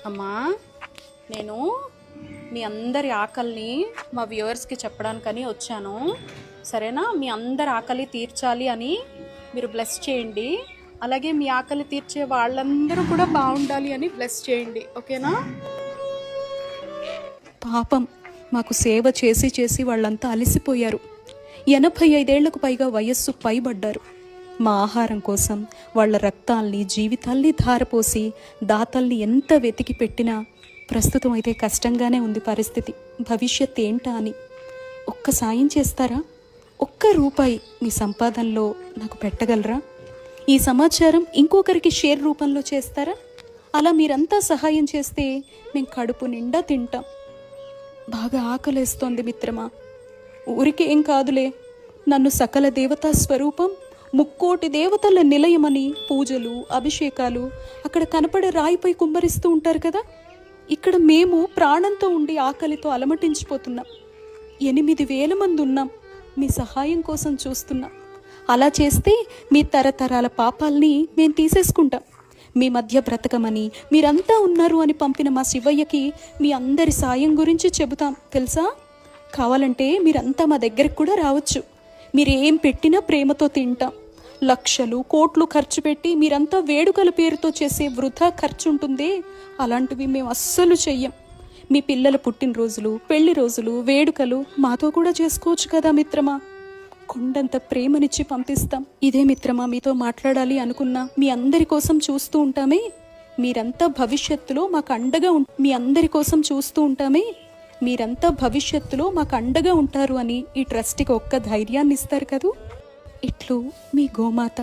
అమ్మా, నేను మీ అందరి ఆకలిని మా వ్యూవర్స్కి చెప్పడానికని వచ్చాను. సరేనా? మీ అందరి ఆకలి తీర్చాలి అని మీరు బ్లెస్ చేయండి. అలాగే మీ ఆకలి తీర్చే వాళ్ళందరూ కూడా బాగుండాలి అని బ్లెస్ చేయండి. ఓకేనా? పాపం, మాకు సేవ చేసి చేసి వాళ్ళంతా అలసిపోయారు. 85 ఏళ్లకు పైగా వయస్సు పైబడ్డారు. మా ఆహారం కోసం వాళ్ళ రక్తాల్ని, జీవితాల్ని ధారపోసి దాతల్ని ఎంత వెతికి పెట్టినా ప్రస్తుతం అయితే కష్టంగానే ఉంది పరిస్థితి. భవిష్యత్ ఏంటా అని ఒక్క సాయం చేస్తారా? ఒక్క రూపాయి మీ సంపాదనలో నాకు పెట్టగలరా? ఈ సమాచారం ఇంకొకరికి షేర్ రూపంలో చేస్తారా? అలా మీరంతా సహాయం చేస్తే మేము కడుపు నిండా తింటాం. బాగా ఆకలేస్తోంది మిత్రమా. ఊరికి ఏం కాదులే, నన్ను సకల దేవతా స్వరూపం, 3,000,000 దేవతల నిలయమని పూజలు, అభిషేకాలు అక్కడ కనపడే రాయిపై కుమ్మరిస్తూ ఉంటారు కదా. ఇక్కడ మేము ప్రాణంతో ఉండి ఆకలితో అలమటించిపోతున్నాం. 8,000 మంది ఉన్నాం. మీ సహాయం కోసం చూస్తున్నాం. అలా చేస్తే మీ తరతరాల పాపాల్ని మేము తీసేసుకుంటాం. మీ మధ్య బ్రతకమని మీరంతా ఉన్నారు అని పంపిన మా శివయ్యకి మీ అందరి సాయం గురించి చెబుతాం తెలుసా. కావాలంటే మీరంతా మా దగ్గరికి కూడా రావచ్చు. మీరేం పెట్టినా ప్రేమతో తింటాం. లక్షలు కోట్లు ఖర్చు పెట్టి మీరంతా వేడుకల పేరుతో చేసే వృధా ఖర్చు ఉంటుందే, అలాంటివి మేము అస్సలు చెయ్యం. మీ పిల్లల పుట్టినరోజులు, పెళ్లి రోజులు, వేడుకలు మాతో కూడా చేసుకోవచ్చు కదా మిత్రమా. కొండంత ప్రేమనిచ్చి పంపిస్తాం. ఇదే మిత్రమా మీతో మాట్లాడాలి అనుకున్నా. మీ అందరి కోసం చూస్తూ ఉంటామే. మీరంతా భవిష్యత్తులో మాకు అండగా మీ అందరి కోసం చూస్తూ ఉంటామే. మీరంతా భవిష్యత్తులో మాకు అండగా ఉంటారు అని ఈ ట్రస్ట్కి ఒక్క ధైర్యాన్ని ఇస్తారు కదూ. ఇట్లు మీ గోమాత.